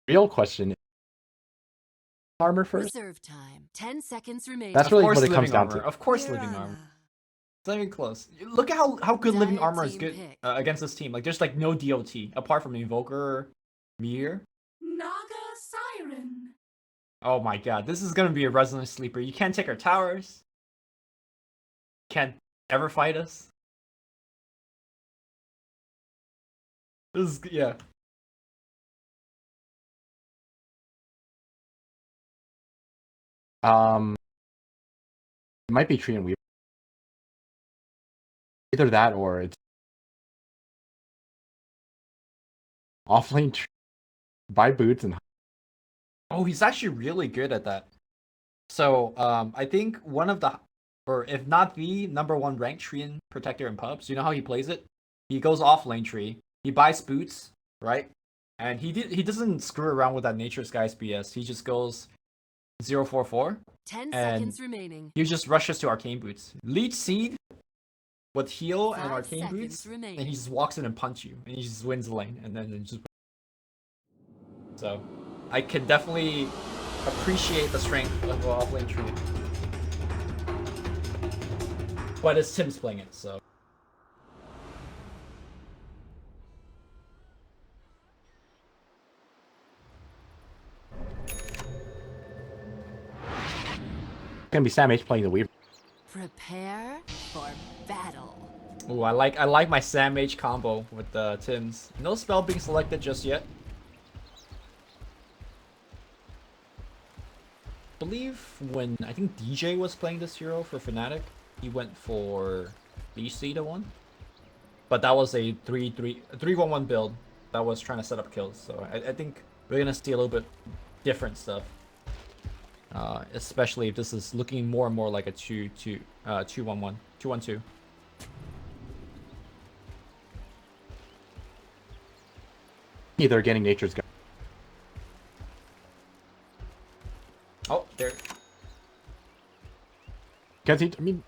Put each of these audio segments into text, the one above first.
Real question: armor first? Reserve time. 10 seconds remaining. That's Of really course, what it comes living down armor. to. Of course, living armor. It's not even close. Look at how good living Dire armor is team good pick. against this team. Like, there's like no DOT apart from Invoker, Meteor. Naga Siren. Oh my god, this is gonna be a resonant sleeper. You can't take our towers. Can't ever fight us. This is, yeah. It might be Tree and Weaver. Either that or it's offlane buy boots and Oh, he's actually really good at that. So, I think one of the, or if not the #1 ranked Treant protector in pubs. You know how he plays it? He goes off lane tree. He buys boots, right? And he doesn't screw around with that Nature Skies BS. He just goes 044. 10 and seconds remaining. he just rushes to Arcane Boots. Leech Seed with heal and 5 Arcane seconds Boots, remaining. and he just walks in and punch you, and he just wins the lane, and then just. So, I can definitely appreciate the strength of offlane tree. But it's Tim's playing it, so. gonna be Sam H playing the Weaver. Prepare for battle. Ooh, I like my Sam H combo with the Tim's. No spell being selected just yet. I believe when I think DJ was playing this hero for Fnatic, he went for BC to one. But that was a 3-1-1 build that was trying to set up kills. So I think we're gonna see a little bit different stuff. Especially if this is looking more and more like a 2-1-1, 2-1-2. Either getting Nature's Guard. Oh, there. Because I mean,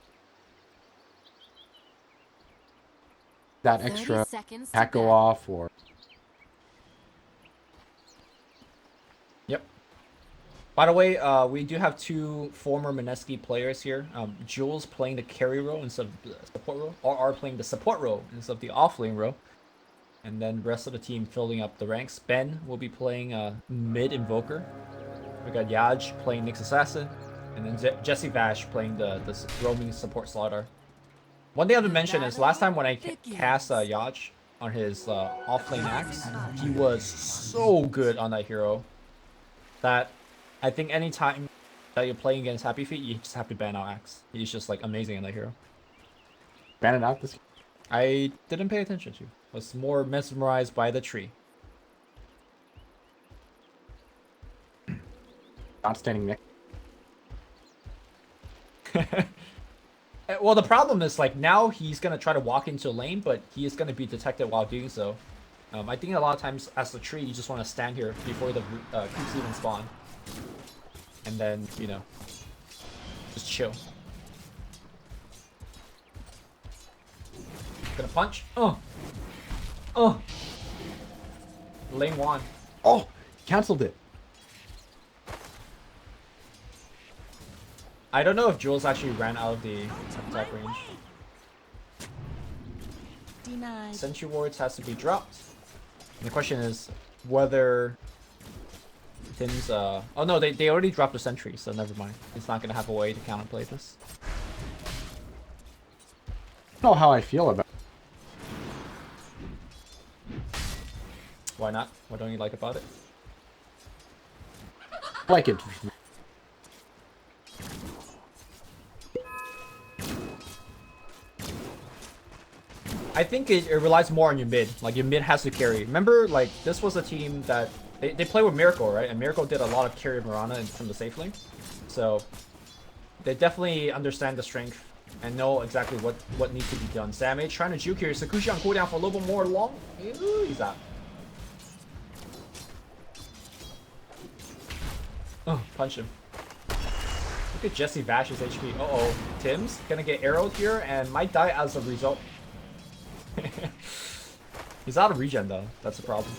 that 30 extra seconds to hack go battle. off or Yep. By the way, we do have two former Mineski players here. Jules playing the carry role instead of the support role, or are playing the support role instead of the offlane role. And then the rest of the team filling up the ranks. Ben will be playing mid Invoker. We got Yaj playing Nyx Assassin. And then Jesse Vash playing the roaming support slaughter. One thing I have to mention is last time when I cast Yaj on his offlane axe, he was so good on that hero that I think anytime that you're playing against Happy Feet, you just have to ban out axe. He's just like amazing on that hero. ban it out this. I didn't pay attention to. Was more mesmerized by the tree. Outstanding Nick. Well, the problem is like now he's gonna try to walk into a lane, but he is gonna be detected while doing so. I think a lot of times as the tree, you just want to stand here before the creeps even spawn, and then you know, just chill. Gonna punch. Lane one. Oh, canceled it. I don't know if Jules actually ran out of the attack range. Denied. Sentry wards has to be dropped. And the question is whether Tim's oh no, they already dropped the sentry, so never mind. It's not gonna have a way to counterplay this. I don't know how I feel about. Why not? What don't you like about it? I like it. I think it relies more on your mid. Like your mid has to carry. Remember, like this was a team that they play with Miracle, right? And Miracle did a lot of carry Mirana from the safe lane. So they definitely understand the strength and know exactly what needs to be done. Sam H trying to juke here. Sakushi on cooldown for a little bit more long. Ooh, he's out. Oh, punch him. Look at Jesse Vash's HP. Uh-oh. Tim's gonna get arrowed here and might die as a result. He's out of regen though. That's the problem.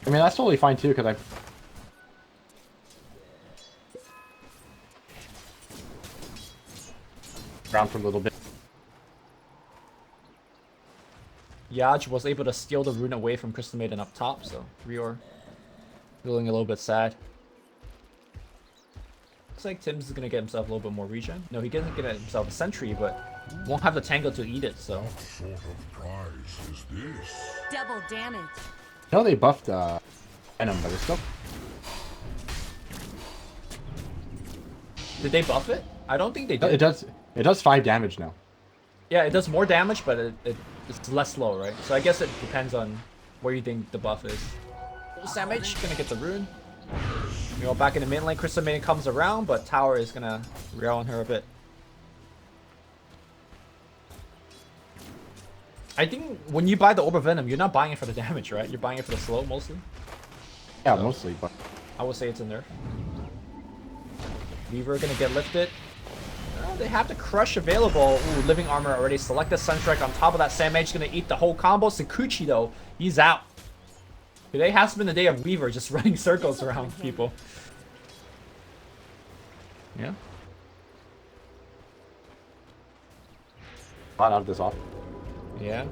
I mean, that's totally fine too, because I... around for a little bit. Yaj was able to steal the rune away from Crystal Maiden up top, so Rior feeling a little bit sad. Looks like Tim's is gonna get himself a little bit more regen. No, he doesn't get himself a sentry, but won't have the tango to eat it, so. What sort of prize is this? Double damage. I know they buffed Venom, but it's still... Did they buff it? I don't think they did. It does 5 damage now. Yeah, it does more damage, but it's less slow, right? So I guess it depends on where you think the buff is. Samage gonna get the rune. You know, back in the mid lane, Crystal Maiden comes around, but Tower is gonna rail on her a bit. I think when you buy the Orb of Venom, you're not buying it for the damage, right? You're buying it for the slow mostly. Yeah, So, mostly, but... I would say it's a nerf. Weaver gonna get lifted. They have the crush available. Ooh, living armor already selected. Sunstrike on top of that. Samage gonna eat the whole combo. Sakuchi though, he's out. Today has been the day of Weaver just running circles around people. Yeah. A lot out of this off. Yeah.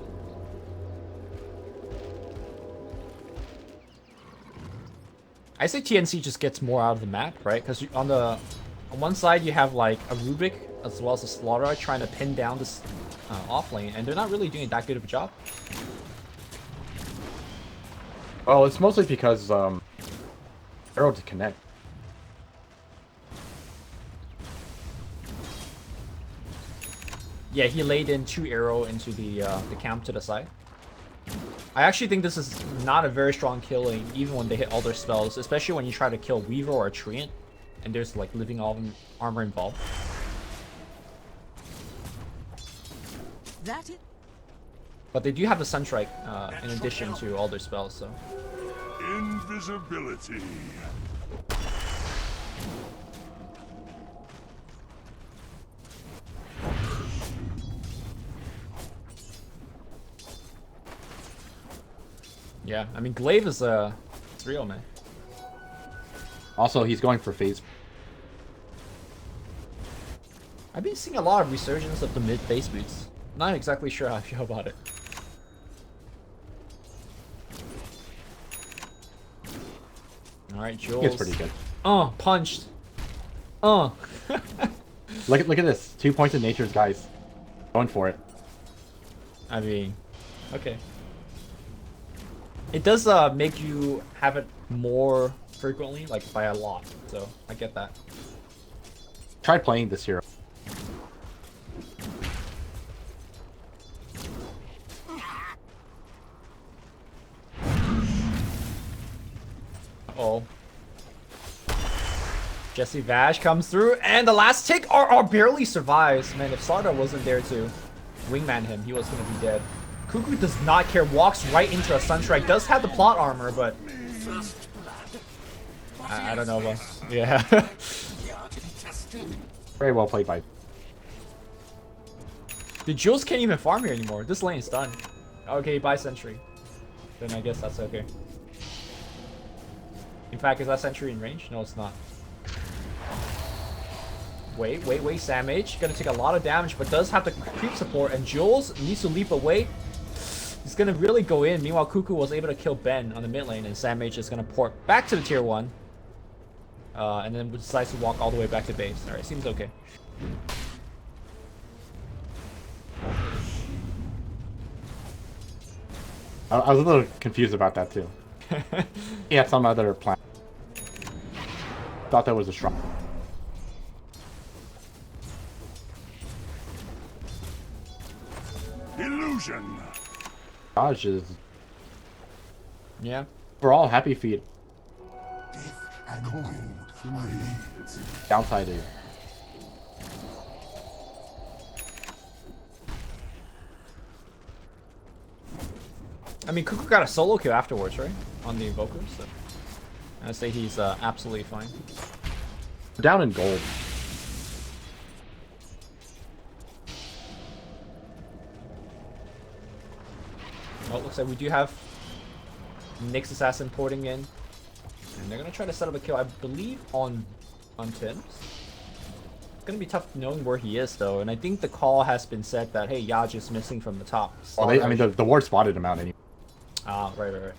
I say TNC just gets more out of the map, right? Because on one side you have like a Rubik as well as a Slaughter trying to pin down this off lane, and they're not really doing that good of a job. Well, it's mostly because arrow to connect. Yeah, he laid in 2 arrow into the camp to the side. I actually think this is not a very strong killing, even when they hit all their spells, especially when you try to kill Weaver or a Treant, and there's like living armor involved. That it? But they do have the Sunstrike in addition to all their spells, so. Invisibility. Yeah, I mean, Glaive is it's real, man. Also, he's going for phase. I've been seeing a lot of resurgence of the mid phase boots. Not exactly sure how I feel about it. Alright, Jules. It's pretty good. Punched. Look at this. 2 points of nature's guys. Going for it. I mean, okay. It does make you have it more frequently, like by a lot. So I get that. Try playing this hero. Uh-oh. Jesse Vash comes through, and the last tick RR barely survives. Man, if Sarda wasn't there to wingman him, he was gonna be dead. Cuckoo does not care, walks right into a Sunstrike. Does have the plot armor, but I don't know, but yeah. Very well played by. The Jules can't even farm here anymore. This lane is done. Okay, buy Sentry. Then I guess that's okay. In fact, is that Sentry in range? No, it's not. Wait, Samage gonna take a lot of damage, but does have the creep support, and Jules needs to leap away. He's gonna really go in. Meanwhile, Cuckoo was able to kill Ben on the mid lane, and Samage is gonna port back to the tier 1. And then decides to walk all the way back to base. Alright, seems okay. I was a little confused about that too. He had some other plan. Thought that was a shrine. Illusion. Dodge is Yeah. overall happy feet. Downside is I mean, Cuckoo got a solo kill afterwards, right? On the Invoker, so I'd say he's absolutely fine. down in gold. Oh, looks like we do have Nyx Assassin porting in. And they're gonna try to set up a kill, I believe, on Tim's. It's gonna be tough knowing where he is though, and I think the call has been said that hey, Yaj is missing from the top. Well, I mean the ward spotted him out anyway. Ah, right. Okay.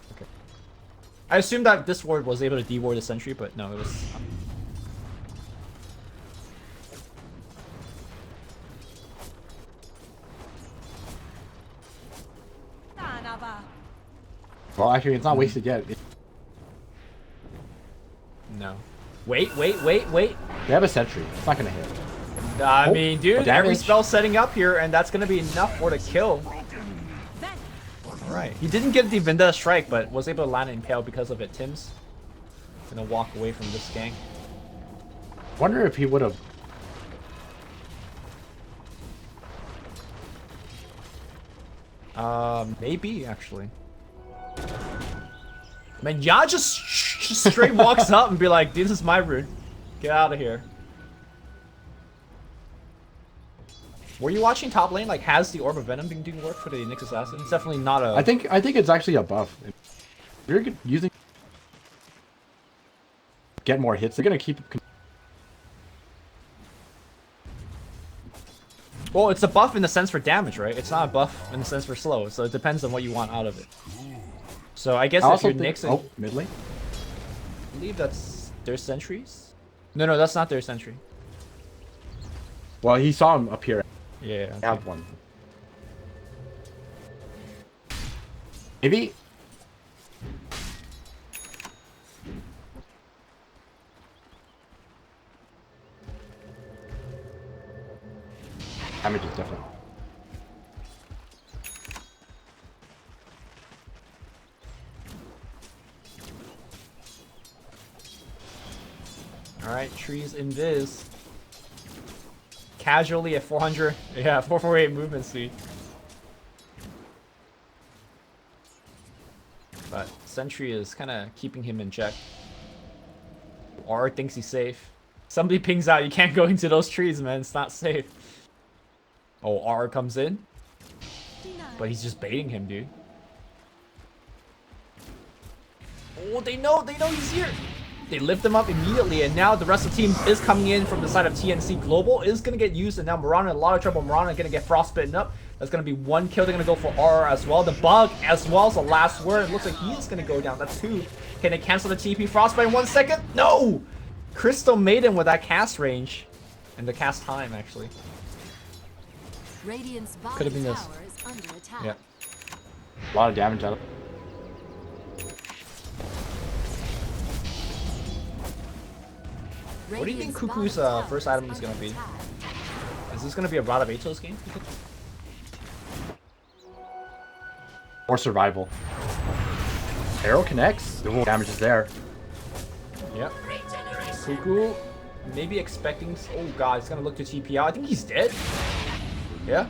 I assumed that this ward was able to de-ward the sentry, but no, it was. Well, actually, it's not wasted yet. No. Wait. They have a sentry. It's not gonna hit. I mean, dude, every damage. spell setting up here, and that's gonna be enough for the kill. Alright. He didn't get the Vendetta Strike, but was able to land an Impale because of it. Tim's gonna walk away from this gang. Wonder if he would have. Maybe, actually. Man, Ya just straight walks up and be like, this is my rune. Get out of here. Were you watching top lane? Like, has the Orb of Venom been doing work for the Nyx Assassin? It's definitely not a... I think it's actually a buff. If you're using... Get more hits, they're gonna keep... Well, it's a buff in the sense for damage, right? It's not a buff in the sense for slow, so it depends on what you want out of it. So I guess if you're Nyx... Oh, mid lane? I believe that's their sentries? No, that's not their sentry. Well, he saw him up here. Yeah. I have one. Maybe... Damage is different. Alright, trees invis. Casually at 400, yeah, 448 movement speed. But Sentry is kind of keeping him in check. R thinks he's safe. Somebody pings out, you can't go into those trees, man, it's not safe. Oh, R comes in. But he's just baiting him, dude. Oh, they know he's here. They lift him up immediately, and now the rest of the team is coming in from the side of TNC. Global is going to get used, and now Mirana in a lot of trouble. Mirana going to get frostbitten up. That's going to be one kill. They're going to go for R as well. The bug as well is the last word. It looks like he is going to go down. That's two. Can they cancel the TP frostbite in 1 second? No! Crystal Maiden with that cast range. And the cast time, actually. Could have been this. Yeah. A lot of damage out of it. What do you think Cuckoo's first item is going to be? Is this going to be a Rod of Atos game? Or survival. Arrow connects. The damage is there. Yep. Cuckoo maybe expecting... Oh god, he's going to look to TP out. I think he's dead. Yeah.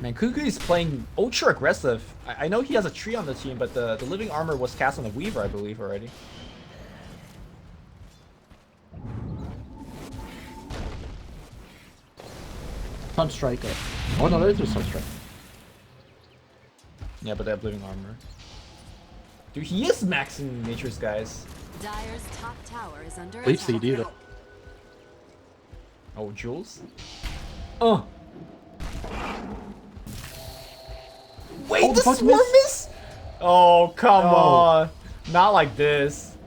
Man, Cuckoo is playing ultra aggressive. I know he has a tree on the team, but the living armor was cast on the Weaver, I believe, already. Sunstriker. Oh no, there is a Sunstriker. Yeah, but they have living armor. Dude, he is maxing Nature's guys. Dire's top tower is under Leech attack. CD though. Oh, Jules? Oh! Wait, Oh, the fuck, swarm miss? Oh, come No. on. Not like this.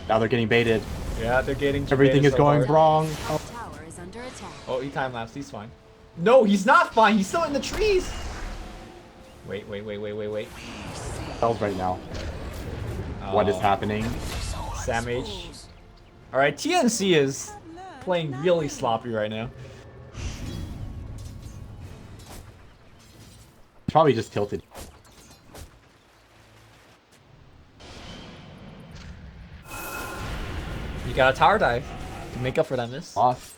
Now they're getting baited. Yeah, they're getting Everything baited is so going hard. wrong. Top tower is under attack. Oh, he time lapse. He's fine. No, he's not fine. He's still in the trees. Wait. Tells right now. What is happening? Sam H. Alright, TNC is playing really sloppy right now. Probably just tilted. You got a tower dive to make up for that miss. Lost.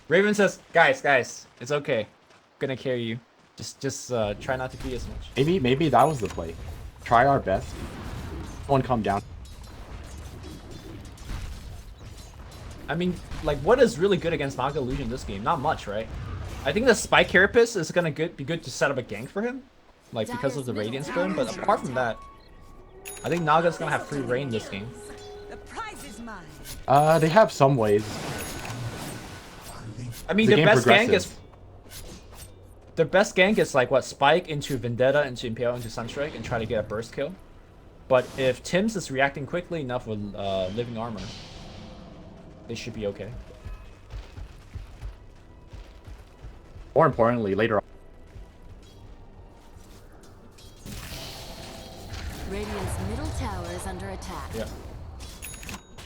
Raven says, guys, it's okay. Gonna carry you. Just try not to be as much. Maybe that was the play. Try our best. One come down. I mean, like, what is really good against Naga Illusion this game? Not much, right? I think the Spike Carapace is gonna be good to set up a gank for him. like because of the Radiance burn. But apart from that, I think Naga's gonna have free reign this game. The prize is mine. They have some ways. I mean, The their game best gank progresses. is their best gank is like what, Spike into Vendetta into Impale into Sunstrike and try to get a burst kill. But if Tim's is reacting quickly enough with living armor, they should be okay. More importantly, later on. Radiant's middle tower is under attack. Yeah.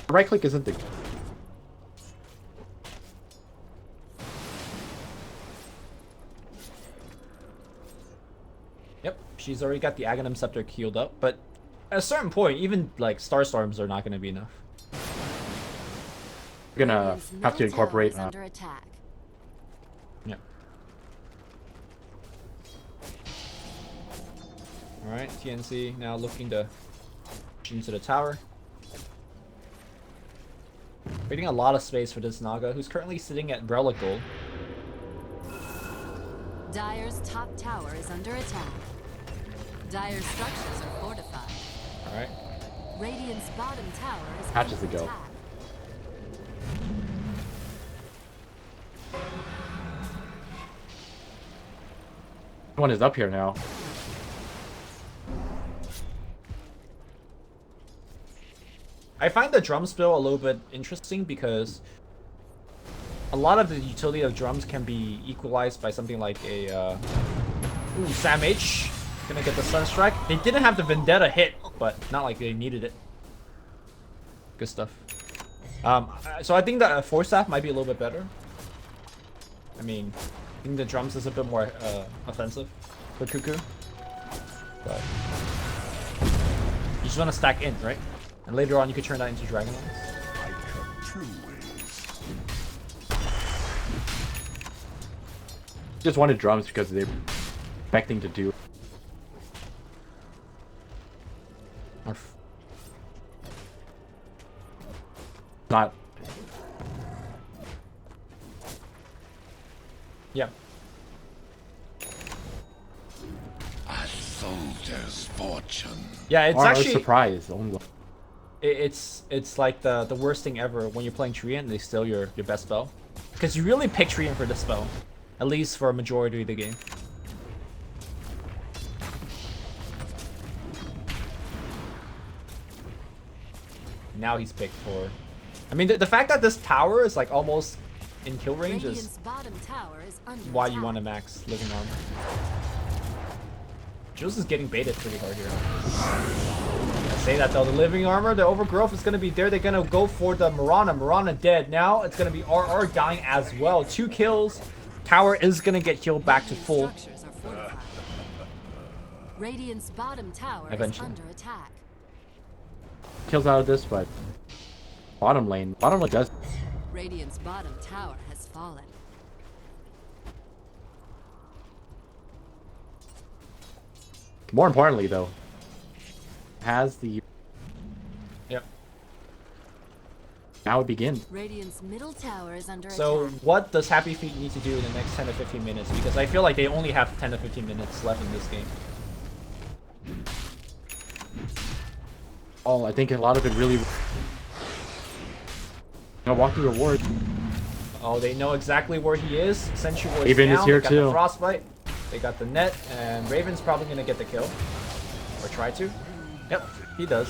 Right click isn't the... Yep, she's already got the Aghanim Scepter healed up, but at a certain point, even like Star Storms are not going to be enough. We're gonna Radiant's have to middle tower incorporate... is under attack. Yeah. Alright, TNC now looking to push into the tower. Creating a lot of space for this Naga, who's currently sitting at Relic Gold. Dire's top tower is under attack. Dire's structures are fortified. Alright. Radiant's bottom tower is Patches under to go. attack. One is up here now. I find the drum spill a little bit interesting because a lot of the utility of drums can be equalized by something like a Sam H. Gonna get the Sunstrike. They didn't have the Vendetta hit, but not like they needed it. Good stuff. So I think that a Force Staff might be a little bit better. I mean, I think the drums is a bit more offensive for Cuckoo. But you just want to stack in, right? And later on you could turn that into Dragonlance. I cut 2 ways. Just wanted drums because they're expecting to do... Not... Yeah. A soldier's fortune. Yeah, it's Or actually surprise. Only... it's like the worst thing ever when you're playing Treant and they steal your best spell. Because you really pick Treant for this spell. At least for a majority of the game. Now he's picked for... I mean, the fact that this tower is like almost in kill range is Radiant's bottom tower is under why you attack. want to max living armor. Jules is getting baited pretty hard here. I say that though, the living armor, the overgrowth is going to be there. They're going to go for the Mirana. Mirana dead. Now it's going to be RR dying as well. 2 kills. Tower is going to get healed back to full. Structures are fortified. Radiant's bottom tower Eventually. is under attack. Kills out of this, but... Bottom lane does... Radiant's bottom tower has fallen. More importantly, though, has the... Yep. Now it begins. Radiant's middle tower is under So attack. what does Happy Feet need to do in the next 10 to 15 minutes? Because I feel like they only have 10 to 15 minutes left in this game. Oh, I think a lot of it really... walking reward. Oh, they know exactly where he is. Sentry Ward Raven is down. here They got too. the Frostbite. They got the net, and Raven's probably gonna get the kill, or try to. Yep, he does.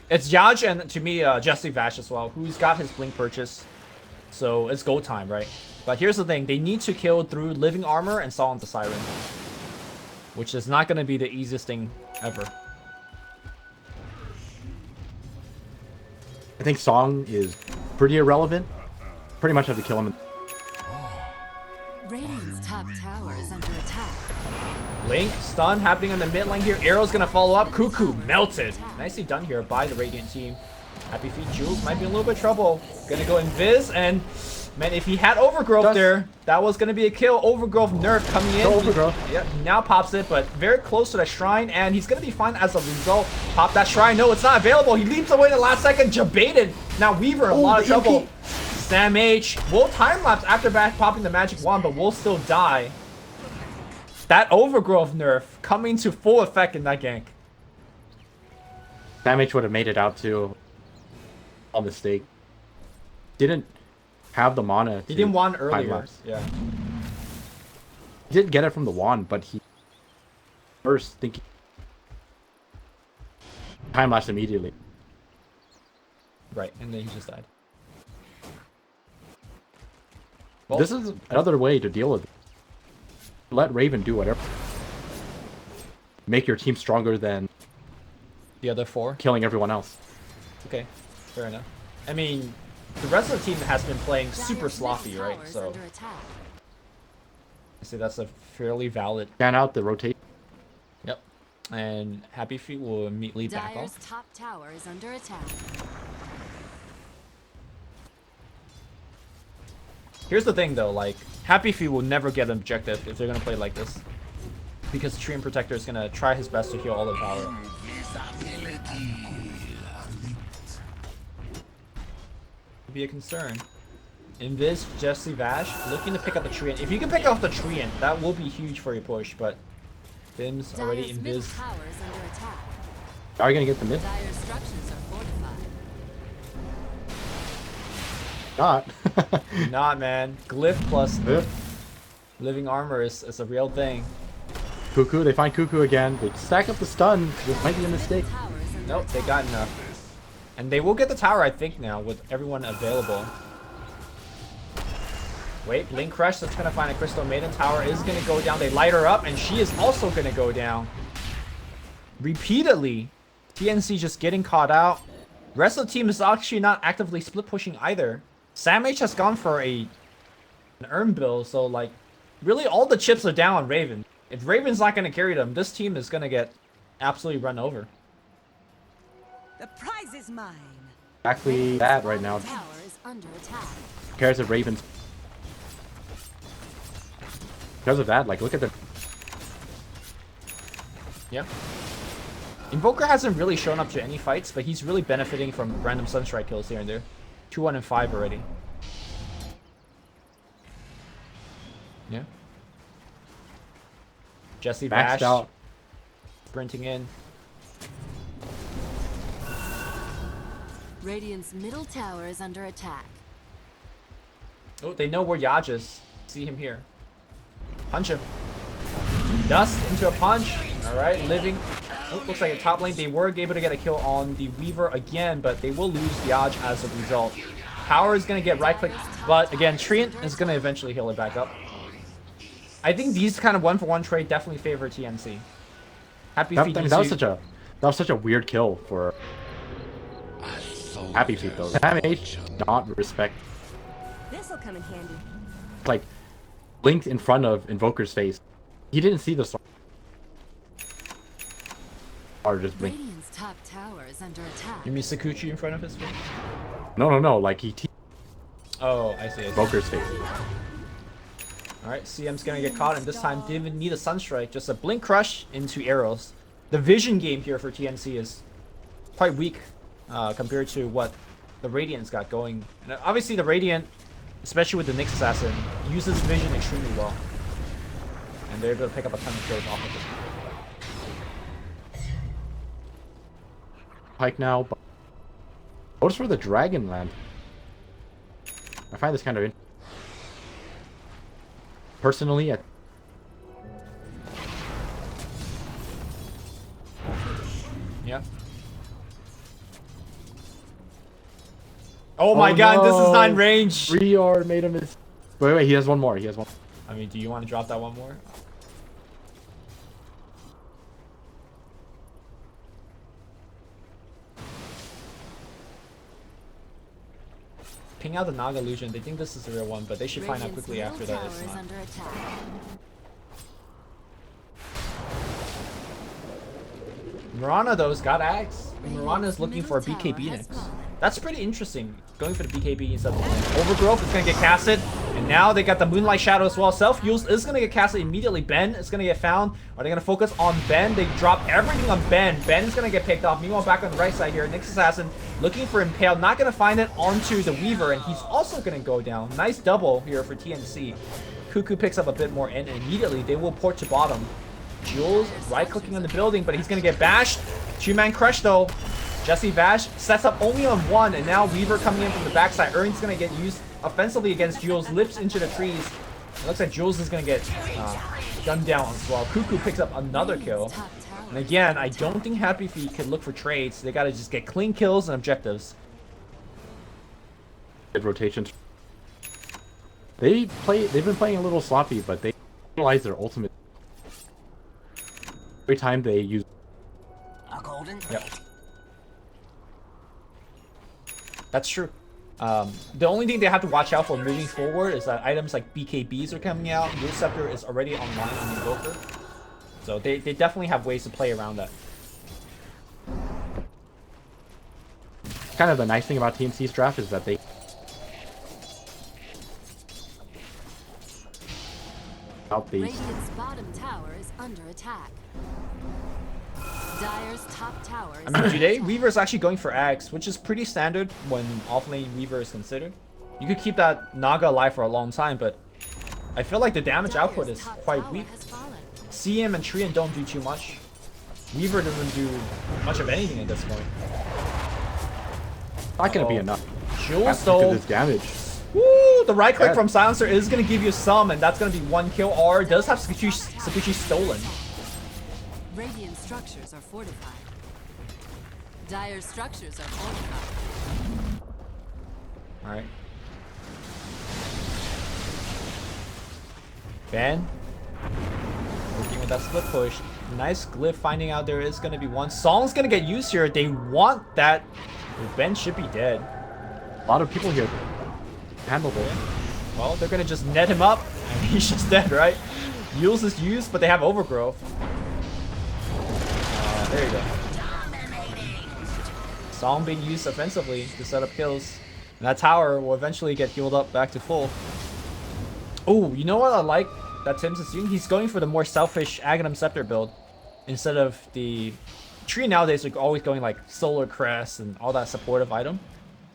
It's Yaj and to me Jesse Vash as well, who's got his blink purchase. So it's go time, right? But here's the thing: they need to kill through living armor and Silence the Siren, which is not gonna be the easiest thing ever. I think Song is pretty irrelevant. Pretty much have to kill him. Radiant's top tower is under attack. Link, stun happening in the mid lane here. Arrow's gonna follow up. Cuckoo melted. Nicely done here by the Radiant team. Happy Feet Jules might be in a little bit of trouble. Gonna go invis, and man, if he had Overgrowth there, that was gonna be a kill. Overgrowth nerf coming in. Overgrowth. Yep, he now pops it, but very close to the shrine, and he's gonna be fine as a result. Pop that shrine. No, it's not available. He leaps away in the last second. Jebaited. Now Weaver in a lot of the trouble. EMP. Sam H will time lapse after back popping the magic wand, but will still die. That overgrowth nerf coming to full effect in that gank. Damage would have made it out too. A mistake. Didn't have the mana. He didn't wand time earlier. lapse. Yeah. He didn't get it from the wand, but he first thinking time lapse immediately. Right, and then he just died. This is another way to deal with it. Let Raven do whatever. Make your team stronger than The other 4. killing everyone else. Okay, fair enough. I mean, the rest of the team has been playing super Dyer's sloppy, middle right? tower is So under attack. I say that's a fairly valid. Scan out the rotation. Yep. And Happy Feet will immediately back Dyer's off. top tower is under attack. Here's the thing though, like, Happy Feet will never get an objective if they're gonna play like this. Because Treant Protector is gonna try his best to heal all the power. Be a concern. Invis, Jesse, Vash, looking to pick up the Treant. If you can pick off the Treant, that will be huge for your push, but Bim's already Dyer's middle Invis. tower is under attack. Are you gonna get the mid? Dyer's structures are fortified. Not. Not, man. Glyph plus Yeah. living armor is a real thing. Cuckoo, they find Cuckoo again. They stack up the stun. This might be a mistake. Middle tower is under Nope, they attack. got enough. And they will get the tower, I think, now, with everyone available. Wait, Blink Crush, that's gonna find a Crystal Maiden. Tower is gonna go down. They light her up, and she is also gonna go down. Repeatedly, TNC just getting caught out. Rest of the team is actually not actively split pushing either. Sam H has gone for an Urn build, so like, really all the chips are down on Raven. If Raven's not gonna carry them, this team is gonna get absolutely run over. The prize is mine. Exactly that right now. Tower is under attack. Cares of Ravens. Because of that, like, look at the. Yeah. Invoker hasn't really shown up to any fights, but he's really benefiting from random Sunstrike kills here and there. 2, 1, and 5 already. Yeah. Jesse Maxed Bash out. sprinting in. Radiant's middle tower is under attack. Oh, they know where Yaj is. See him here. Punch him. Dust into a punch. Alright, living. Oh, looks like a top lane. They were able to get a kill on the Weaver again, but they will lose Yaj as a result. Power is going to get right click, but again, Treant is going to eventually heal it back up. I think these kind of 1-for-1 trade definitely favor TNC. Happy That, Feet I mean, needs that was such a weird kill for Happy Feet though. Sam H not respect, This'll come in handy. like, blinked in front of Invoker's face. He didn't see the star. Or just blink. Radiant's top tower is under attack. You mean Sakuchi in front of his face? No, like he Oh, I see. Invoker's face. Alright, CM's gonna get caught, and this time didn't even need a Sunstrike, just a Blink Crush into arrows. The vision game here for TNC is quite weak compared to what the Radiant's got going. And obviously the Radiant, especially with the Nyx Assassin, uses vision extremely well. And they're able to pick up a ton of kills off of it. Pike now. But votes for the Dragonland. I find this kind of personally. Yeah. Oh my god, this is not in range! Reor made a miss. Wait, he has one more. He has one. I mean, do you want to drop that one more? Ping out the Naga illusion. They think this is the real one, but they should find out Radiant's quickly after middle that tower it's is not. under attack. Mirana though has got Axe. Mirana is looking for a middle BKB tower has next. fallen. That's pretty interesting. Going for the BKB instead of Overgrowth is gonna get casted, and now they got the Moonlight Shadow as well. Self-use is gonna get casted immediately. Ben is gonna get found. Are they gonna focus on Ben? They drop everything on Ben. Ben is gonna get picked off. Meanwhile, back on the right side here, Nyx Assassin looking for Impale, not gonna find it onto the Weaver, and he's also gonna go down. Nice double here for TNC. Cuckoo picks up a bit more, and immediately they will port to bottom. Jules right-clicking on the building, but he's gonna get bashed. Two-man crush though. Jesse Vash sets up only on one, and now Weaver coming in from the backside. Ern's gonna get used offensively against Jules, lifts into the trees. It looks like Jules is gonna get gunned down as well. Cuckoo picks up another kill. And again, I don't think Happy Feet could look for trades. They gotta just get clean kills and objectives. Good rotations. They've been playing a little sloppy, but they utilize their ultimate every time they use. Yep. That's true. The only thing they have to watch out for moving forward is that items like BKBs are coming out. Your Scepter is already online on the Invoker. So they definitely have ways to play around that. Kind of the nice thing about TNC's draft is that they out these. Radiant's bottom tower is under attack. Dire's top tower is I mean, today Weaver is actually going for Axe, which is pretty standard when offlane Weaver is considered. You could keep that Naga alive for a long time, but I feel like the damage output is quite weak. CM and Trian don't do too much. Weaver doesn't do much of anything at this point. Not gonna be enough. Jules Look at though. this damage. Woo! The right click from Silencer is gonna give you some, and that's gonna be one kill. R does have Sakuchi stolen. Radiant structures are fortified. Dire structures are fortified. Alright. Ben. Working with that split push. Nice glyph finding out there is going to be one. Song's going to get used here. They want that. Ben should be dead. A lot of people here handled it. Well, they're going to just net him up. And he's just dead, right? Yules is used, but they have overgrowth. There you go. Song being used offensively to set up kills. And that tower will eventually get healed up back to full. Oh, you know what I like that Tim's is doing? He's going for the more selfish Aghanim Scepter build instead of the tree nowadays are always going like Solar Crest and all that supportive item.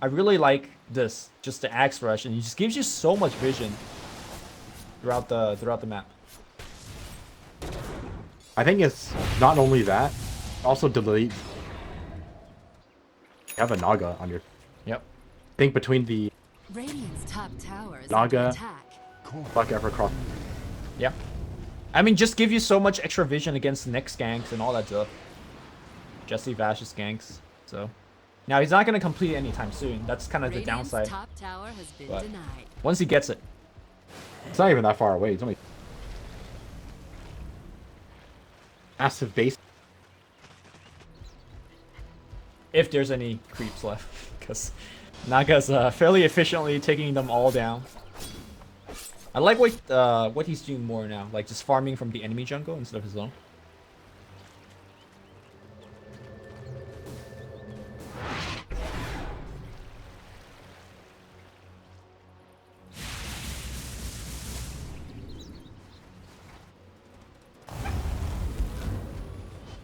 I really like this, just the Axe Rush, and it just gives you so much vision throughout the map. I think it's not only that, also delete. You have a Naga on your. Yep. I think between the Radiant's top tower is Naga, under attack. Buck Evercross. Yeah. I mean, just give you so much extra vision against next ganks and all that stuff. Jesse Vash's ganks. So now he's not going to complete it anytime soon. That's kind of the Radiant's downside. top tower has been But denied. once he gets it. It's not even that far away. It's only massive base. If there's any creeps left. Because Naga's fairly efficiently taking them all down. I like what he's doing more now. Like just farming from the enemy jungle instead of his own.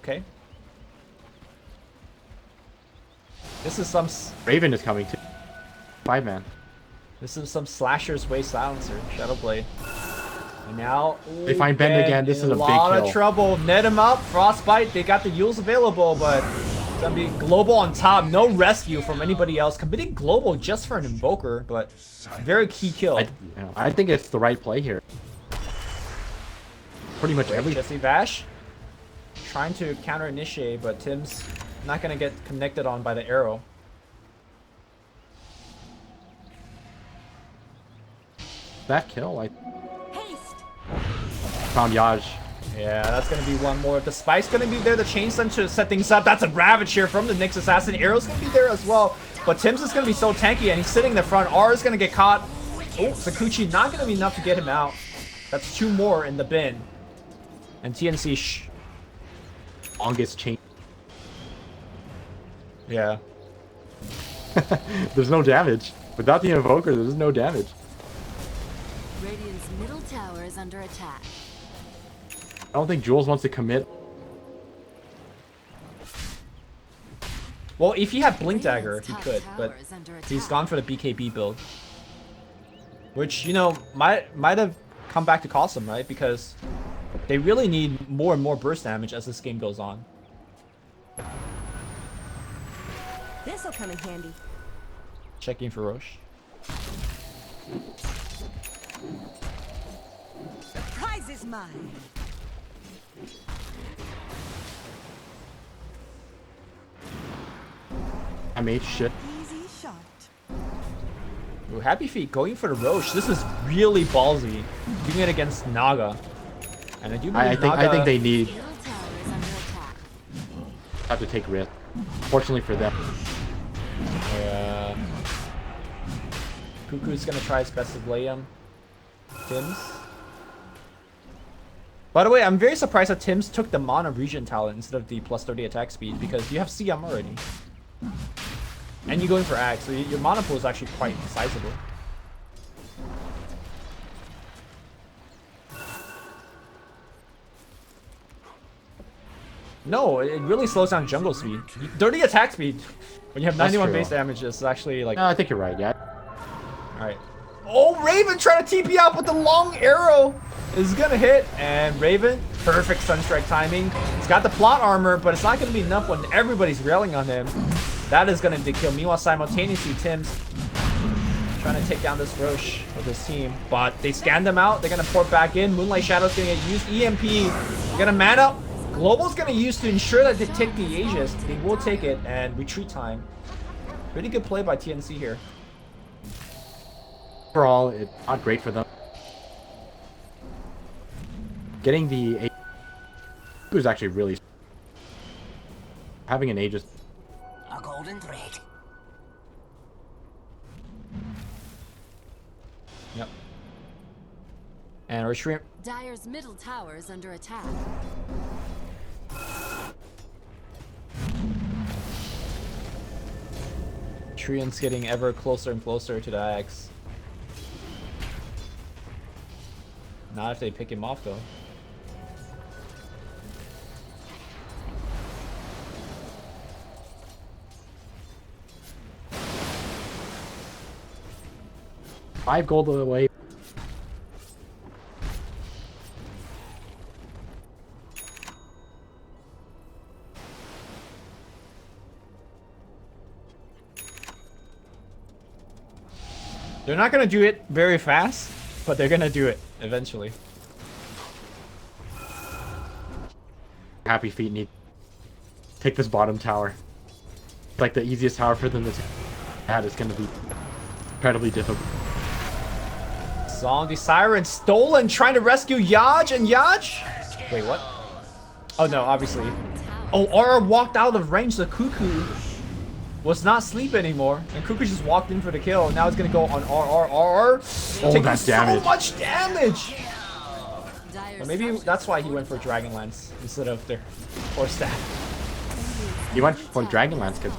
Okay. This is some Raven is coming too. 5-man. This is some Slasher's Way Silencer, Shadowblade. And now They find Ben again. This is a big lot kill. of trouble. Net him up. Frostbite. They got the Yules available, but it's gonna be global on top. No rescue from anybody else. Committing global just for an invoker, but very key kill. I think it's the right play here. Pretty much every. Jesse Vash trying to counter initiate, but Tim's not gonna get connected on by the arrow. That kill, I Haste. found Yaj. Yeah, that's gonna be one more. The Spike's gonna be there to change them to set things up. That's a Ravage here from the Nyx Assassin. Arrow's gonna be there as well. But Tim's is gonna be so tanky, and he's sitting in the front. R is gonna get caught. Oh, Sakuchi not gonna be enough to get him out. That's two more in the bin. And TNC Longest chain. Yeah. There's no damage. Without the invoker, there's no damage. Radiant's middle tower is under attack. I don't think Jules wants to commit. Well, if he had Blink Dagger, he Top could, tower but is under he's attack. gone for the BKB build. Which, you know, might have come back to cost them, right? Because they really need more and more burst damage as this game goes on. This'll come in handy. Checking for Roche. The prize is mine. I made shit. Easy shot. Ooh, Happy Feet going for the Roche. This is really ballsy. Doing it against Naga. And I do believe I think they need Middle tower is under attack. have to take risks. Fortunately for them. Yeah. Cuckoo's gonna try his best to blade him. Tims. By the way, I'm very surprised that Tims took the Mana Regen talent instead of the plus 30 attack speed because you have CM already. And you're going for Axe, so your mana pool is actually quite sizable. No, it really slows down jungle speed. 30 attack speed when you have 91 true. base damage is actually like... No, I think you're right. Yeah. Alright. Oh, Raven trying to TP out with the long arrow is gonna hit. And Raven, perfect Sunstrike timing. He's got the plot armor, but it's not gonna be enough when everybody's railing on him. That is gonna kill. Meanwhile, simultaneously, Tim's trying to take down this Roche with his team. But they scanned them out. They're gonna port back in. Moonlight Shadow's gonna get used. EMP gonna man up. Global's gonna use to ensure that they take the Aegis. They will take it and retreat time. Pretty good play by TNC here. Overall, it's not great for them. Getting the Aegis was actually really having an Aegis. A golden thread. Yep. And our shrimp. Dire's middle tower is under attack. Treant's getting ever closer and closer to the Axe. Not if they pick him off though. $5 gold away. They're not gonna do it very fast, but they're gonna do it eventually. Happy Feet need take this bottom tower. It's like the easiest tower for them to add. It's gonna be incredibly difficult. Song the Siren stolen, trying to rescue Yaj, and Yaj. Wait, what? Oh no, obviously. Oh, RR walked out of range. The Cuckoo was not asleep anymore, and Cuckoo just walked in for the kill. Now it's gonna go on RR. Taking that damage. so much damage. Dire's Or maybe structures that's why are he went for fortified. Dragonlance instead of their core staff. You went for Dragonlance because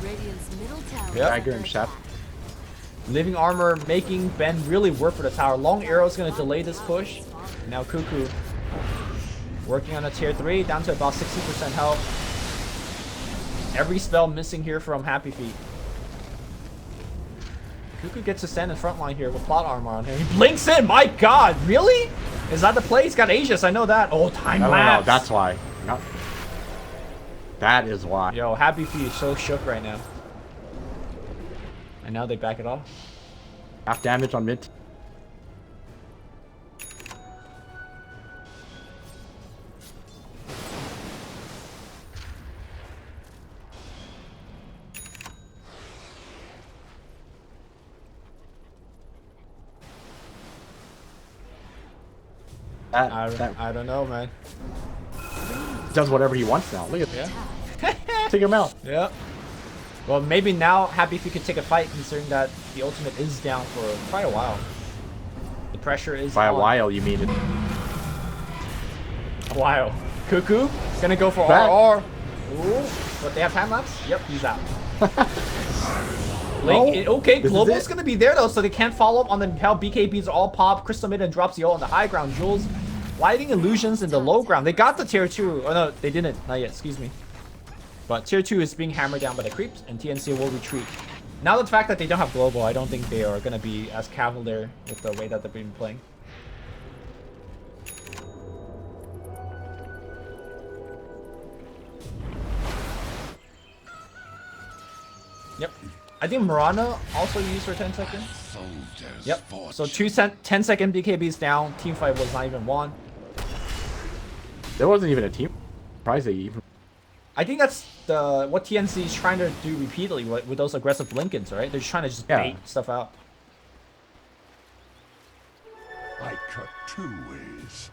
Radiant's middle tower is Yep. Dagger under and Shadow. attack. Living armor making Ben really work for the tower. Long arrow's gonna delay this push. Now Cuckoo working on a tier 3 down to about 60% health. Every spell missing here from Happy Feet. Cuckoo gets to stand in front line here with plot armor on him. He blinks in. My God, really? Is that the play? He's got Aegis. I know that. Oh, time No, lapse. that's why. No. That is why. Yo, Happy Feet is so shook right now. And now they back it off. Half damage on mid. I don't know, man. Does whatever he wants now. Look at Yeah. take him out. Yeah. Well, maybe now Happy Feet could take a fight, considering that the ultimate is down for quite a while. The pressure is By a on. while, you mean it. A while. Cuckoo gonna go for Back. RR. Ooh, but they have time lapse. Yep, he's out. Link, okay, This is Global's it. gonna be there though, so they can't follow up on the how BKBs are all pop. Crystal mid and drops the ult on the high ground. Jules lighting illusions in the low ground. They got the tier 2. Oh no, they didn't. Not yet. Excuse me. But tier 2 is being hammered down by the creeps, and TNC will retreat. Now the fact that they don't have global, I don't think they are gonna be as cavalier with the way that they've been playing. Yep. I think Mirana also used her 10 seconds. Soldier's Yep. fortune. So 10-second BKBs down. Team fight was not even won. There wasn't even a team. Surprised they even. I think that's what TNC is trying to do repeatedly with those aggressive Blinkins, right? They're just trying to just bait stuff out. I cut 2 ways.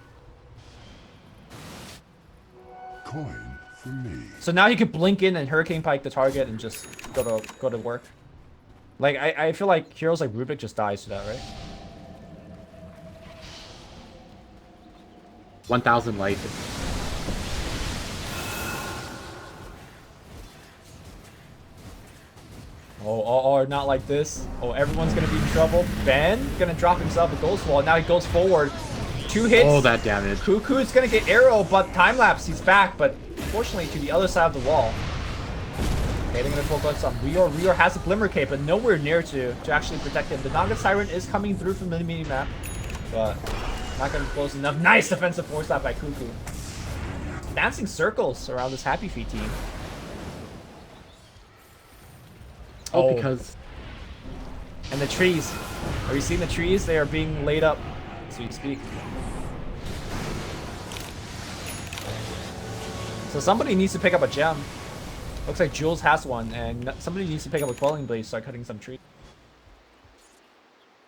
Coin for me. So now he could blink in and Hurricane Pike the target and just go to work. Like I feel like heroes like Rubik just dies to that, right? 1,000 life. Oh, not like this. Oh, everyone's gonna be in trouble. Ben gonna drop himself a ghost wall. Now he goes forward. 2 hits. Oh, that damage. Cuckoo is gonna get arrow, but time lapse. He's back, but unfortunately to the other side of the wall. Okay, they're gonna focus on Rior. Rior has a glimmer cape, but nowhere near to actually protect him. The Naga Siren is coming through from the mini map, but not gonna be close enough. Nice defensive force out by Cuckoo. Dancing circles around this Happy Feet team. Oh, because. And the trees. Are you seeing the trees? They are being laid up as we speak. So somebody needs to pick up a gem. Looks like Jules has one, and somebody needs to pick up a Quelling Blade, start cutting some trees.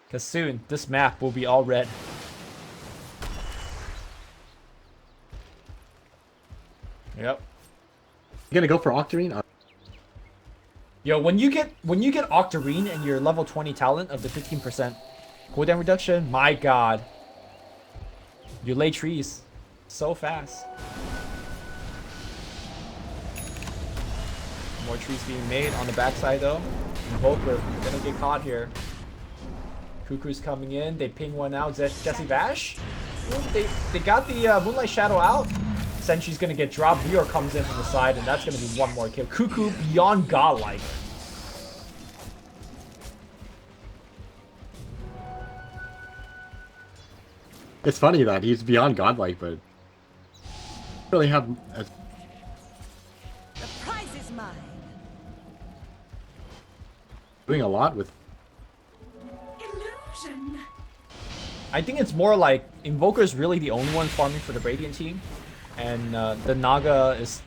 Because soon, this map will be all red. Yep. You gonna go for Octarine? Yo, when you get Octarine and your level 20 talent of the 15% cooldown reduction, my god. You lay trees so fast. More trees being made on the backside though. Invoker gonna get caught here. Cuckoo's coming in. They ping one out. Jesse Bash. Ooh, they got the Moonlight Shadow out. Sentry's gonna get dropped. Rior comes in from the side, and that's gonna be one more kill. Cuckoo beyond godlike. It's funny that he's beyond godlike, but really have a... The prize is mine. doing a lot with. Illusion. I think it's more like Invoker's really the only one farming for the Radiant team, and the Naga is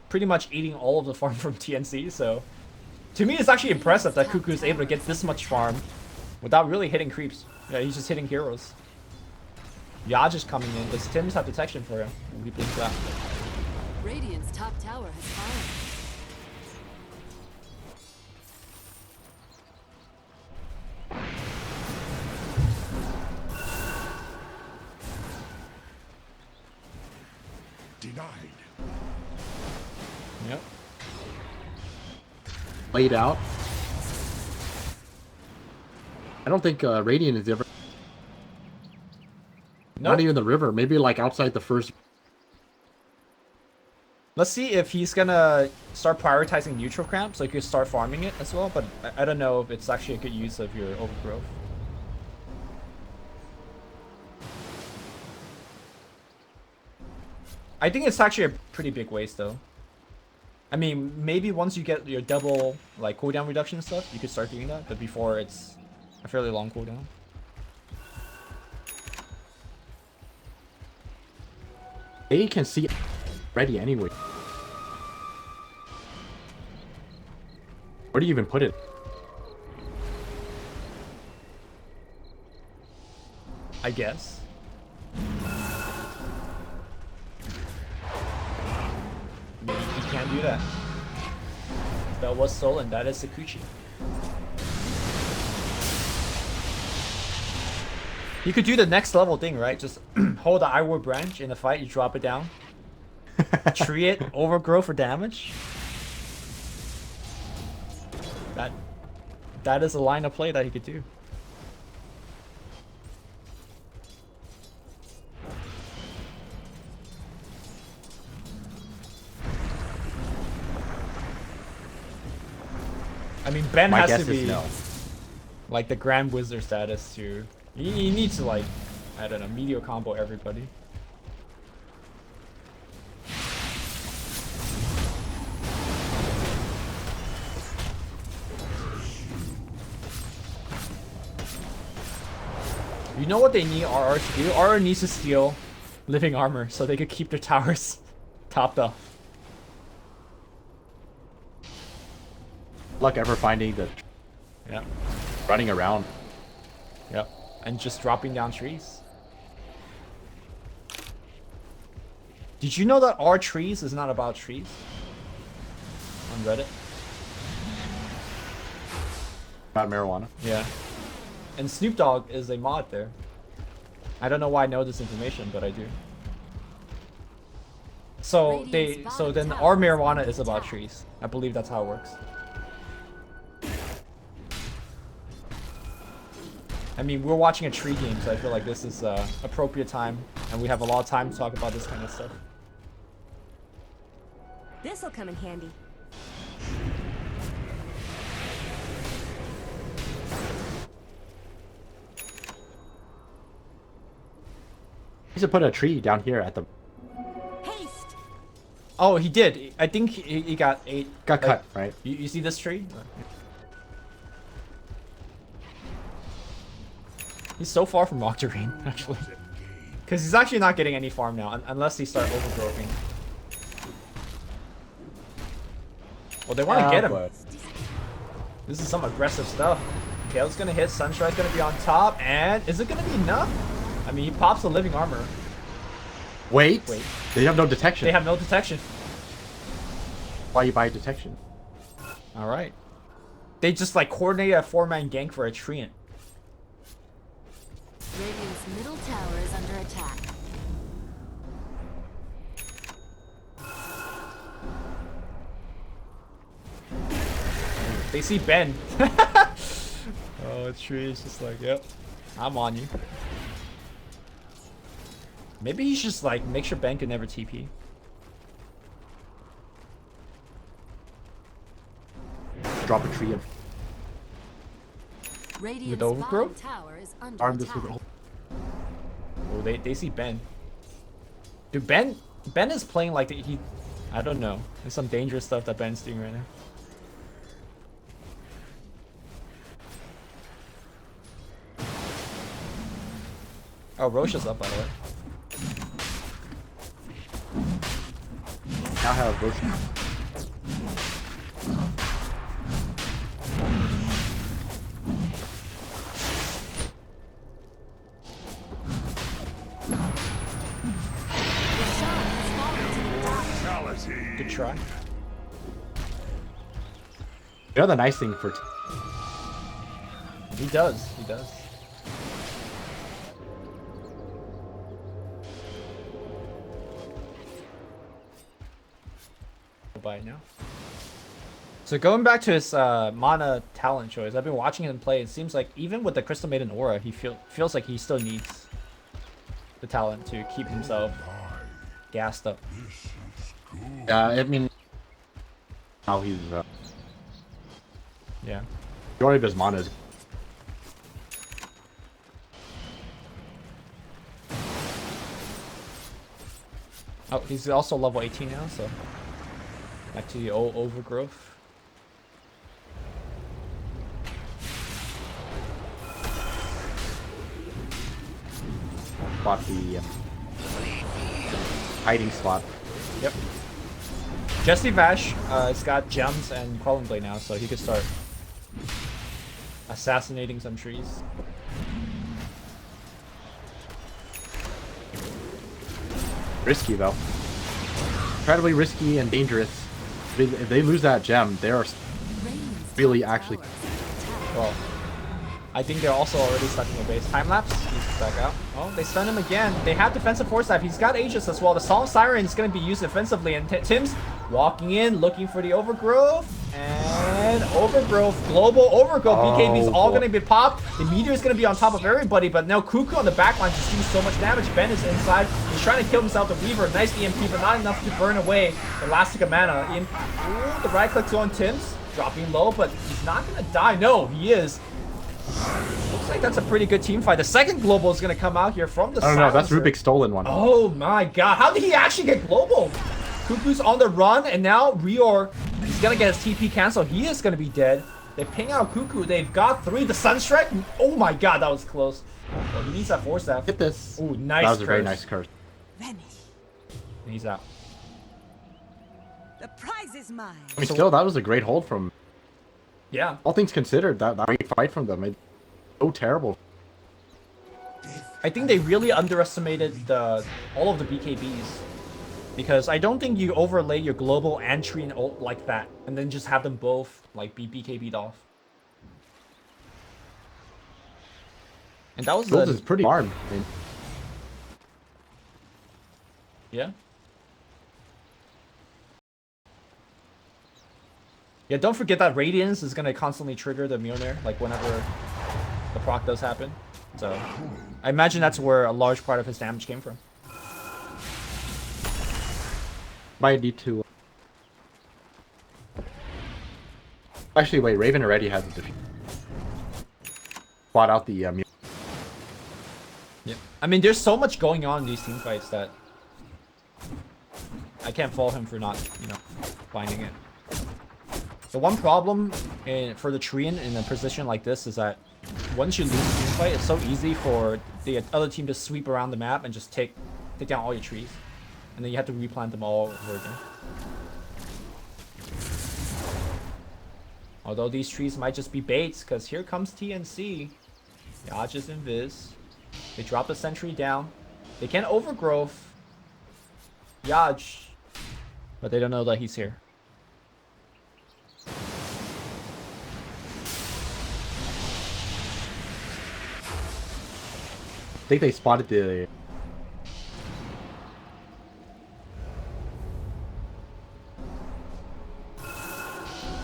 pretty much eating all of the farm from TNC. So to me, it's actually impressive that Cuckoo is able to get this much farm without really hitting creeps. Yeah, he's just hitting heroes. Yaj is coming in. Does Tim's have detection for him? He blinks out. Radiant's top tower has fallen. Denied. Yep. Laid out. I don't think Radiant is ever. Nope. Not even the river. Maybe like outside the first. Let's see if he's gonna start prioritizing neutral cramp so he can start farming it as well, but I don't know if it's actually a good use of your overgrowth. I think it's actually a pretty big waste though. I mean, maybe once you get your double like cooldown reduction and stuff, you could start doing that, but before it's a fairly long cooldown. They can see ready anyway. Where do you even put it? I guess. You can't do that. That was stolen. That is Sakuchi. You could do the next level thing, right? Just hold the Iwar branch in a fight, you drop it down. Tree it, overgrow for damage. That is a line of play that he could do. I mean, Ben My has guess to is be no. like the Grand Wizard status to. He needs to like, I don't know, meteor combo everybody. You know what they need RR to do? RR needs to steal living armor so they could keep their towers topped up. Luck ever finding the Yeah. running around. Yep. And just dropping down trees. Did you know that our trees is not about trees? On Reddit? About marijuana. Yeah. And Snoop Dogg is a mod there. I don't know why I know this information, but I do. So then our marijuana is about trees. I believe that's how it works. I mean, we're watching a tree game, so I feel like this is appropriate time, and we have a lot of time to talk about this kind of stuff. This'll come in handy. He should put a tree down here at the. Haste! Oh, he did. I think he got 8. Got cut, right? You see this tree? He's so far from Octarine, actually. Because he's actually not getting any farm now, unless he starts overgrowing. Well, they want to get him. But This is some aggressive stuff. Gale's gonna hit, Sunstride's gonna be on top, and is it gonna be enough? I mean, he pops the living armor. wait, Wait. they have no detection. They have no detection. Why you buy detection? Alright. They just like coordinated a 4-man gank for a treant. Radiant's middle tower is under attack. They see Ben. Oh, it's true. It's just like, yep, I'm on you. Maybe he should just like make sure Ben can never TP. Drop a tree and Radiant's overgrowth? bottom tower is under arm this attack. with. Oh, they see Ben. Dude, Ben is playing like he, I don't know. There's some dangerous stuff that Ben's doing right now. Oh, Rosha's up, by the way. Now have Roshan. Good try. You know the nice thing for He does. He does. Buy it now. So going back to his mana talent choice, I've been watching him play. It seems like even with the Crystal Maiden aura, he feels like he still needs the talent to keep himself gassed up. Yeah, I mean, how he's Yeah. majority of his mana is. Oh, he's also level 18 now, so back to the old overgrowth. Spot the hiding spot. Yep. Jesse Vash has got gems and Quelling Blade now, so he could start assassinating some trees. Risky though. Incredibly risky and dangerous. If they lose that gem, they are Radiant's really top actually. tower is under attack. Well, I think they're also already stuck in the base. Time lapse. He's back out. Oh, they stun him again. They have defensive foresight. He's got Aegis as well. The Song Siren is going to be used defensively, and Tim's walking in, looking for the overgrowth. And overgrowth, global overgrowth. BKB's all going to be popped. The meteor is going to be on top of everybody, but now Cuckoo on the back line just doing so much damage. Ben is inside. He's trying to kill himself. The Weaver, nice EMP, but not enough to burn away Elastica mana. Ooh, the right click's on Tim's. Dropping low, but he's not going to die. No, he is. Looks like that's a pretty good team fight. The second global is going to come out here from the I don't know. That's silencer. Rubik's stolen one. Oh my god. How did he actually get global? Cuckoo's on the run, and now Rior, he's going to get his TP canceled. He is going to be dead. They ping out Cuckoo. They've got 3. The Sunstrike. Oh my god, that was close. Oh, he needs that force staff. Hit this. Ooh, nice. That was a very curse. nice curse. Vanish. And he's out. The prize is mine. I mean, still, that was a great hold from. Yeah. All things considered, that great fight from them. It's so terrible. I think they really underestimated all of the BKBs. Because I don't think you overlay your global entry and ult like that. And then just have them both like be BKB'd off. And that was Jules is pretty hard. I mean, yeah. Yeah, don't forget that Radiance is gonna constantly trigger the Mjolnir, like whenever the proc does happen. So I imagine that's where a large part of his damage came from. might need to. Actually, wait. Raven already has the defeat. Fought out the. Yeah. I mean, there's so much going on in these team fights that I can't fault him for not, finding it. The one problem for the Treant in a position like this is that once you lose a team fight, it's so easy for the other team to sweep around the map and just take down all your trees. And then you have to replant them all over again. Although these trees might just be baits, because here comes TNC. Yaj is invis. They drop the sentry down. They can overgrowth Yaj, but they don't know that he's here. I think they spotted the.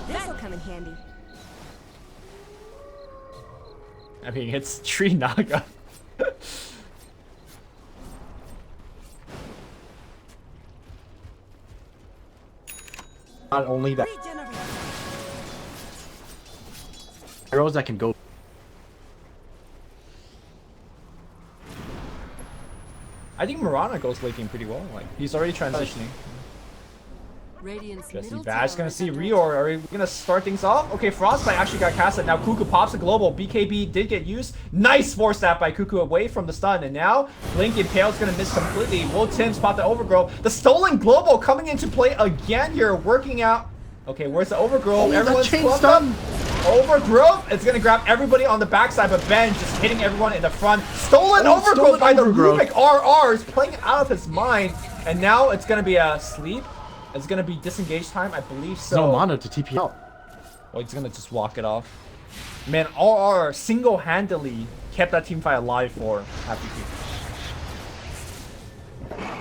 This'll come in handy. I mean, it's Tree Naga. Not only that, Regenerate. heroes that can go. I think Mirana goes late game pretty well. Like, he's already transitioning. Radiant's Jesse middle Bash tower gonna is see under Reor. Are we gonna start things off? Okay, Frostbite actually got casted. Now Cuckoo pops a global. BKB did get used. Nice force staff by Cuckoo away from the stun. And now Blink Impale's gonna miss completely. Will Tim spot the overgrowth? The stolen global coming into play again here, working out. Okay, where's the overgrowth? Everyone's chain clumped stun. up. Overgrowth. It's gonna grab everybody on the backside, but Ben just hitting everyone in the front. Stolen overgrowth stolen by the overgrowth. Rubik RR is playing out of his mind. And now it's gonna be a sleep. It's gonna be disengage time, I believe so. No mana to TP out. Oh, he's gonna just walk it off. Man, RR single-handedly kept that team fight alive for Happy Feet.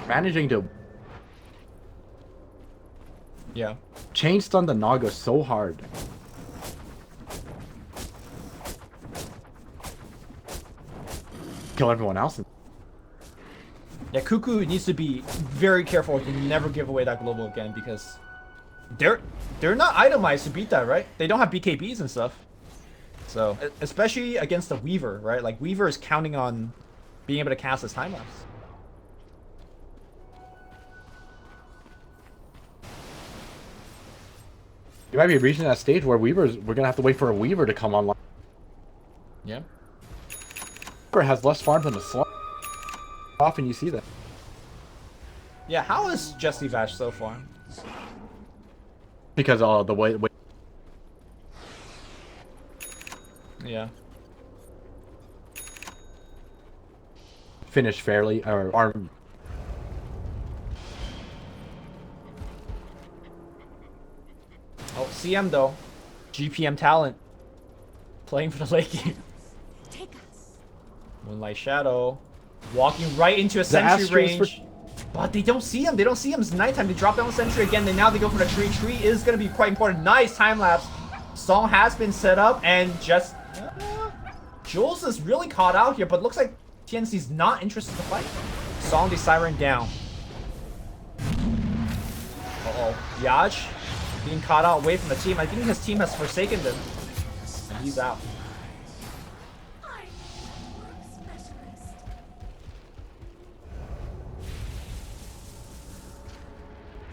Managing to Yeah. chain stun the Naga so hard. Kill everyone else. Yeah, Cuckoo needs to be very careful to never give away that global again because they're not itemized to beat that, right? They don't have BKBs and stuff. So, especially against the Weaver, right? Like, Weaver is counting on being able to cast his time lapse. You might be reaching that stage where we're gonna have to wait for a Weaver to come online. Yeah. Weaver has less farm than a slot. Often you see that. Yeah, how is Jesse Vash so far? Because the way Yeah. finished fairly or arm. Oh, CM though. GPM talent. Playing for the late game. Take us. Moonlight Shadow. Walking right into a sentry Asterisk range. But they don't see him. They don't see him. It's nighttime. They drop down the sentry again. Then now they go for the tree. Tree is going to be quite important. Nice time lapse. Song has been set up. And just... Jules is really caught out here. But looks like TNC's not interested to fight. Song the Siren down. Uh-oh. Yaj being caught out away from the team. I think his team has forsaken them. And he's out. I'm a specialist.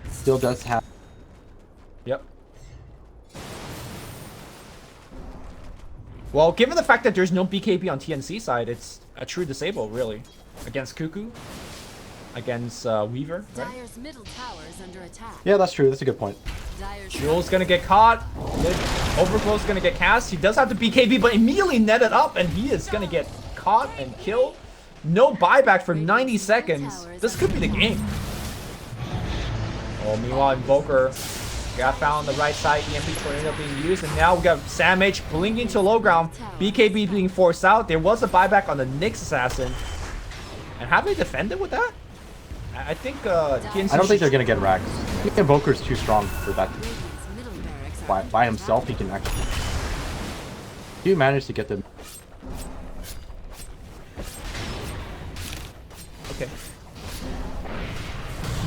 Still does have. Yep. Well, given the fact that there's no BKB on TNC side, it's a true disable, really. Against Cuckoo. Against Weaver, right? Dire's middle tower is under attack. Yeah, that's true. That's a good point. Dire's Jules gonna get caught. Overgrowth's gonna get cast. He does have the BKB, but immediately netted up, and he is gonna get caught and killed. No buyback for 90 seconds. This could be the game. Oh, meanwhile, Invoker got found on the right side. EMP tornado being used, and now we got Sam H blinking to low ground. BKB being forced out. There was a buyback on the Nyx assassin. And how do they defend it with that? I think TNC I don't think they're gonna get racks. I think Invoker's too strong for that. Radiant's middle barracks are under By himself, he can actually. If you manage to get them. Okay.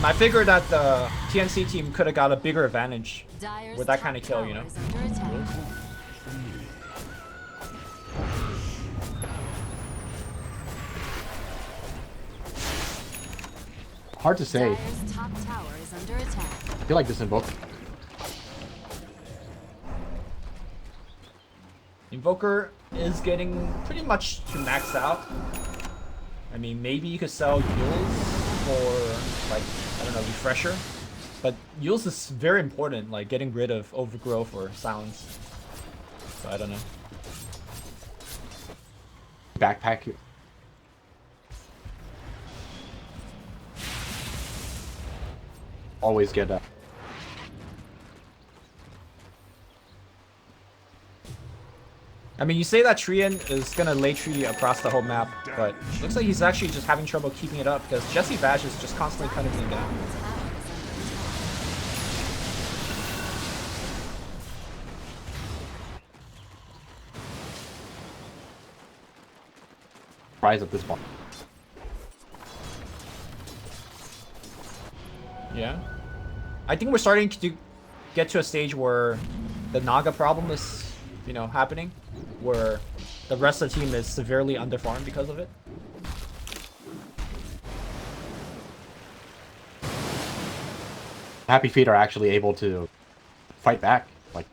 I figured that the TNC team could have got a bigger advantage Dire's with that kind of top kill, you know. tower is under attack. Hard to say. Dire's top tower is under attack. I feel like this Invoker. Invoker is getting pretty much to max out. I mean, maybe you could sell Yules for, like, I don't know, refresher. But Yules is very important, like getting rid of overgrowth or silence. So I don't know. Backpack. Always get a. I mean, you say that Trian is gonna lay tree across the whole map, but looks like he's actually just having trouble keeping it up because Jesse Bash is just constantly cutting him down. Rise at this point. Yeah. I think we're starting to get to a stage where the Naga problem is, you know, happening. Where the rest of the team is severely underfarmed because of it. Happy Feet are actually able to fight back. Like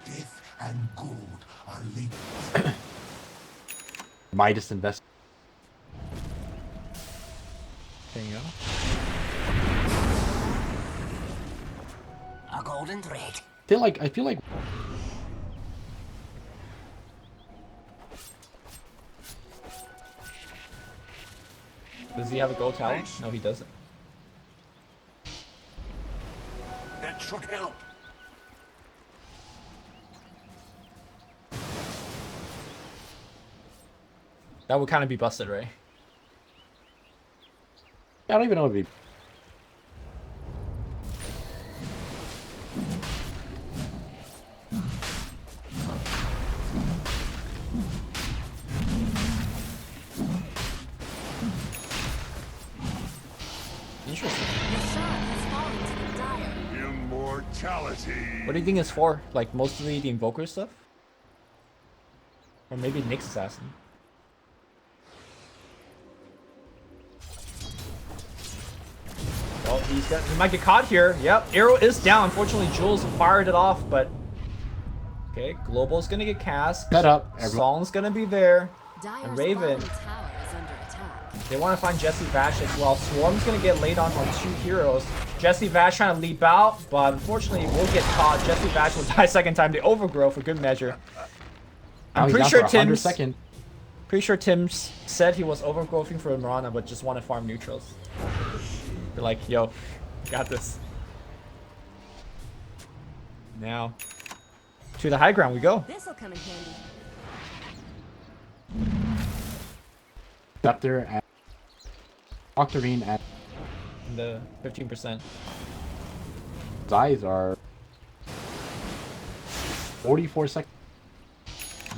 Death and gold are linked. Midas invest. There you go. A golden thread. I feel like Does he have a gold tower? No, he doesn't. That should help. That would kind of be busted, right? I don't even know if he. Interesting. The shot has fallen to the Dire. Immortality. What do you think it's for? Like mostly the Invoker stuff? Or maybe Nyx Assassin? Well, he might get caught here. Yep, arrow is down. Unfortunately, Jules fired it off, but okay, Global's gonna get cast. Set up, everyone. Song's gonna be there. Dire's Raven. bottom tower is under attack. They want to find Jesse Vash as well. Swarm's gonna get laid on two heroes. Jesse Vash trying to leap out, but unfortunately will get caught. Jesse Vash will die second time. They overgrow for good measure. I'm pretty sure Tim's said he was overgrowing for Mirana, but just want to farm neutrals. They're like, yo, got this. Now, to the high ground we go. This'll come in handy. Scepter and Octarine and The 15%. his eyes are 44 seconds.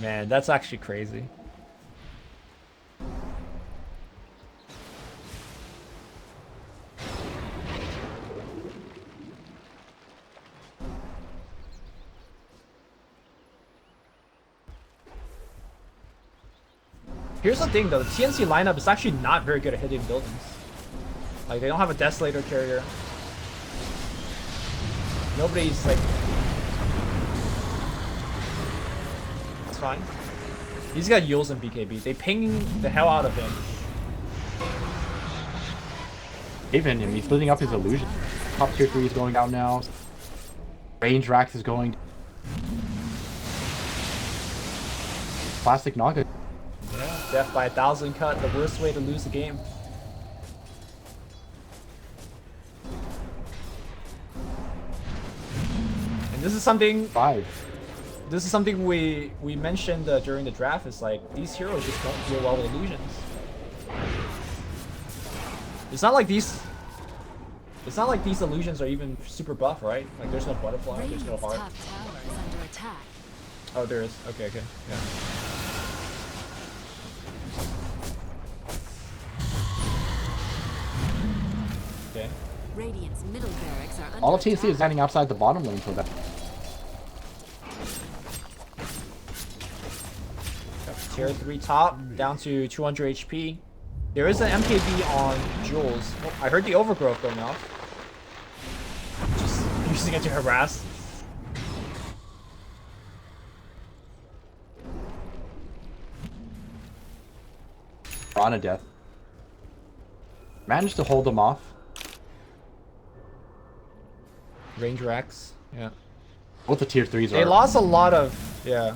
Man, that's actually crazy. Here's the thing though, the TNC lineup is actually not very good at hitting buildings. Like, they don't have a Desolator carrier. Nobody's like... It's fine. He's got Yules and BKB. They ping the hell out of him. Even him, he's splitting up his illusion. Top tier 3 is going down now. Range Rax is going. Classic Naga. Yeah, death by 1,000 cut, the worst way to lose the game. And this is something. 5. This is something we mentioned during the draft. Is like these heroes just don't deal well with illusions. It's not like these. It's not like these illusions are even super buff, right? Like there's no butterfly, there's no Radiant's heart. top tower is under attack. Oh, there is. Okay, okay, yeah. Okay. Radiant's middle barracks are under All of TNC is attack. standing outside the bottom lane for that. Tier 3 top, down to 200 HP. There is an MKB on Jules. Oh, I heard the overgrowth going off. Just using it to harass. Rana death. Managed to hold them off. Range Rex. Yeah. Both the tier 3s They are. lost a lot of. Yeah.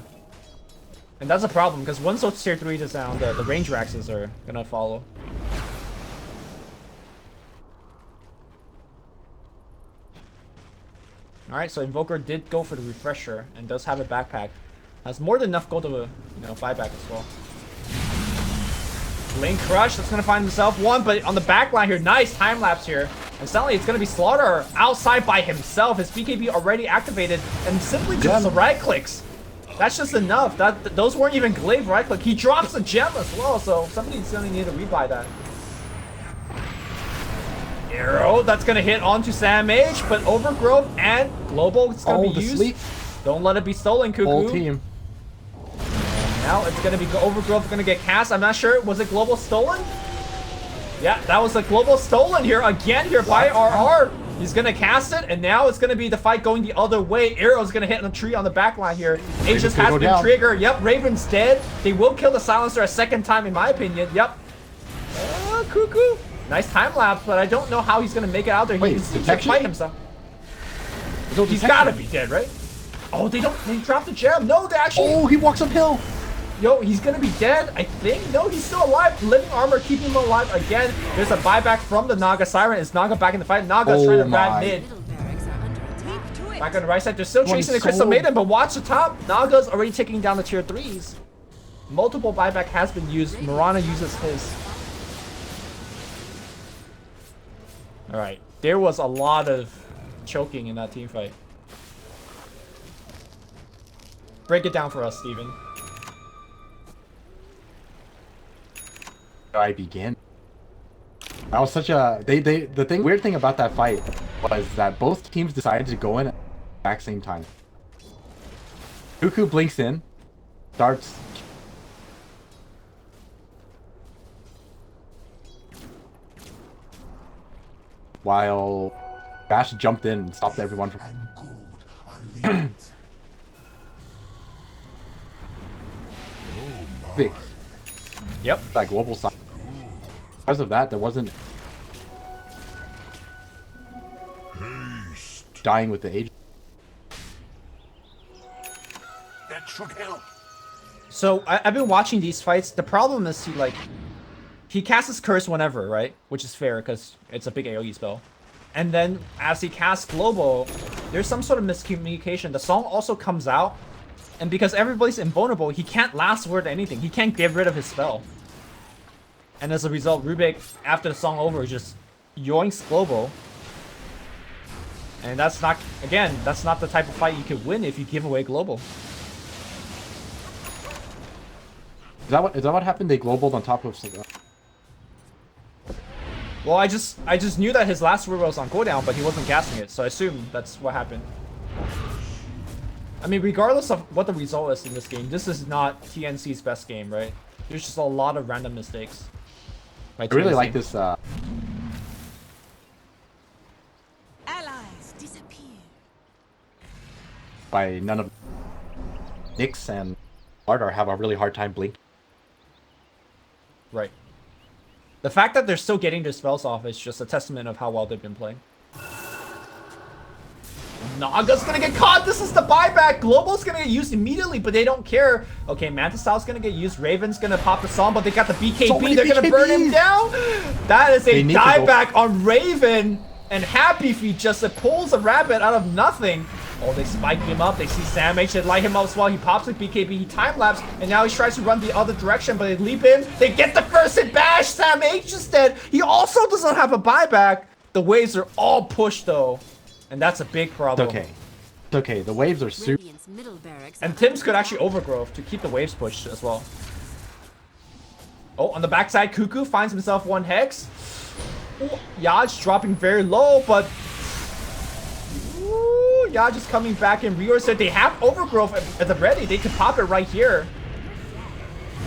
And that's a problem because once those tier 3s is down, the range Rexes are gonna follow. Alright, so Invoker did go for the refresher and does have a backpack. Has more than enough gold to, buy back as well. Lane Crush, that's gonna find himself one, but on the back line here, nice time lapse here. And suddenly it's gonna be Slaughter outside by himself. His BKB already activated and simply just right clicks. That's just enough. Those weren't even glaive right click. He drops a gem as well, so somebody's gonna need to rebuy that. Arrow, that's gonna hit onto Sam H, but Overgrowth and Global is gonna be used. Sleep. Don't let it be stolen, Cuckoo. Whole team. Now it's gonna be Overgrowth gonna get cast. I'm not sure. Was it Global stolen? Yeah, that was a Global stolen here again here by RR. He's gonna cast it, and now it's gonna be the fight going the other way. Arrow's gonna hit on the tree on the back line here. Aegis has been triggered. Yep, Raven's dead. They will kill the Silencer a second time, in my opinion. Yep. Cuckoo. Nice time lapse, but I don't know how he's gonna make it out there. Wait, He seems to detection? fight himself. No He's detection. gotta be dead, right? Oh, they dropped the gem. No, they actually. Oh, he walks uphill. Yo, he's gonna be dead, I think. No, he's still alive. Living armor keeping him alive again. There's a buyback from the Naga Siren. Is Naga back in the fight? Naga's trying to rat mid. Middle barracks are under attack. Back on the right side, they're still chasing the Crystal Maiden, but watch the top. Naga's already taking down the tier 3s. Multiple buyback has been used. Mirana uses his. Alright, there was a lot of choking in that team fight. Break it down for us, Steven. I begin. That was such a weird thing about that fight was that both teams decided to go in at the exact same time. Cuckoo blinks in, starts. While Bash jumped in and stopped everyone from. And gold are linked. Big. Yep. That global side. Because of that, there wasn't dying with the age. That should help. So I've been watching these fights. The problem is he casts his curse whenever, right? Which is fair because it's a big AoE spell. And then as he casts global, there's some sort of miscommunication. The song also comes out, and because everybody's invulnerable, he can't last word anything. He can't get rid of his spell. And as a result, Rubik, after the song over, just yoinks global. And that's not, again, that's not the type of fight you could win if you give away global. Is that what happened? They globaled on top of. Well, I just knew that his last word was on cooldown, but he wasn't casting it, so I assume that's what happened. I mean, regardless of what the result is in this game, this is not TNC's best game, right? There's just a lot of random mistakes. I really like this. Allies disappear. By none of Nyx and hard or have a really hard time blinking. Right. The fact that they're still getting their spells off is just a testament of how well they've been playing. Naga's gonna get caught. This is the buyback. Global's gonna get used immediately, but they don't care. Okay, Manta Style's gonna get used. Raven's gonna pop the song, but they got the BKB. So many They're gonna burn him BKBs. down. That is a They need to go- dieback on Raven. And Happy Feet just pulls a rabbit out of nothing. Oh, they spike him up. They see Sam H. They light him up as well. He pops with BKB. He time-lapse. And now he tries to run the other direction, but they leap in. They get the first hit bash. Sam H is dead. He also doesn't have a buyback. The waves are all pushed, though. And that's a big problem. It's okay. It's okay. The waves are super. Radiant's middle barracks And are Tim's under could actually attack. overgrowth to keep the waves pushed as well. Oh, on the backside, Cuckoo finds himself one Hex. Ooh, Yaj dropping very low, but... Ooh, Yaj is coming back in. Rior said they have overgrowth at the ready. They could pop it right here.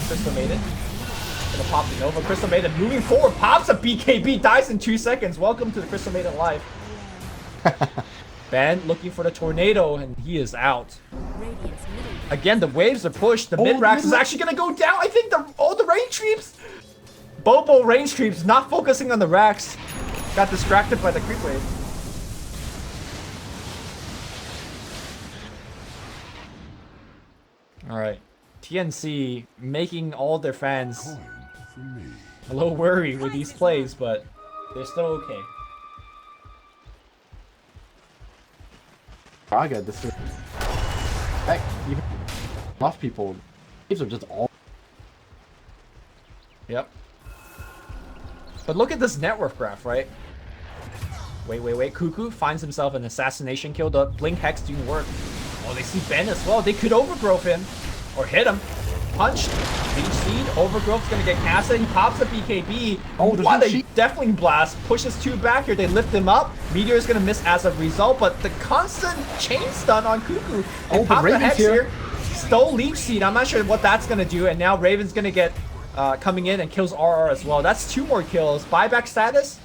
Crystal made it. Gonna pop the Nova. Crystal Maiden moving forward. Pops a BKB. Dies in 2 seconds. Welcome to the Crystal Maiden life. Ben looking for the tornado, and he is out. Radiant's middle barracks Again, the waves are pushed. The mid-rax is actually going to go down. I think the range creeps. Bobo range creeps, not focusing on the racks. Got distracted by the creep wave. Alright. TNC making all their fans Coin for me. a little worried with these plays, but they're still okay. Raga, this is. Heck, even buff people. These are just all. Yep. But look at this network graph, right? Wait. Cuckoo finds himself an assassination kill. The Blink Hex didn't work. Oh, they see Ben as well. They could overgrowth him. Or hit him. Punched. Beach Seed. Overgrowth's gonna get casted. He pops a BKB. Oh, there's What no a sheet. Deathling Blast. Pushes 2 back here. They lift him up. Meteor's gonna miss as a result. But the constant chain stun on Cuckoo. They Oh, but pop the Raven's Hex here. here. Stole Leech Seed. I'm not sure what that's gonna do. And now Raven's gonna get coming in and kills RR as well. That's 2 more kills. Buyback status.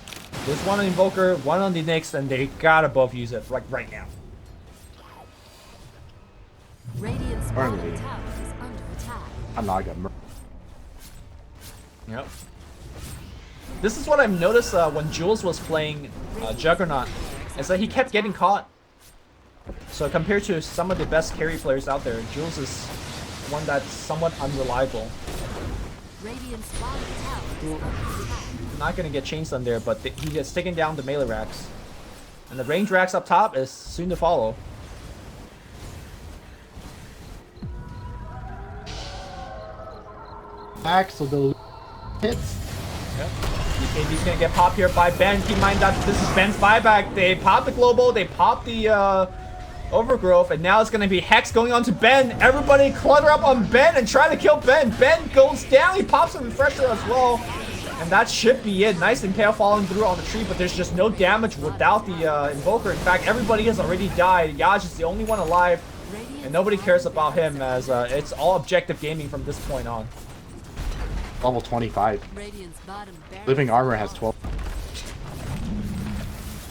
There's one on Invoker, one on the Nyx, and they gotta both use it like right now. Radiant's Early. bottom tower is under attack. I'm not gonna. Yep. This is what I've noticed when Jules was playing Juggernaut, is that he kept getting caught. So compared to some of the best carry players out there, Jules is one that's somewhat unreliable. Radiant's bottom tower is under attack. Not gonna get chains on there, but he gets taken down the melee racks. And the range racks up top is soon to follow. Back, so the hits. BKB's gonna get popped here by Ben. Keep in mind that this is Ben's buyback. They pop the global, they pop the overgrowth, and now it's gonna be Hex going on to Ben. Everybody clutter up on Ben and try to kill Ben. Ben goes down, he pops a refresher as well. And that should be it. Nice impale falling through on the tree, but there's just no damage without the Invoker. In fact, everybody has already died. Yaj is the only one alive, and nobody cares about him as it's all objective gaming from this point on. Level 25. Radiant's bottom barracks Living armor are has 12.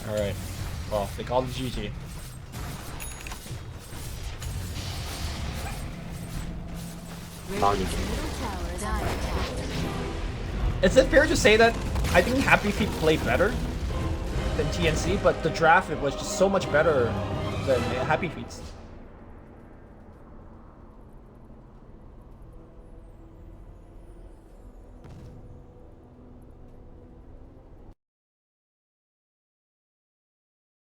Alright. Well, they called it GG. Radiant's middle tower is under attack. Is it fair to say that I think Happy Feet played better than TNC, but the draft it was just so much better than Happy Feet's?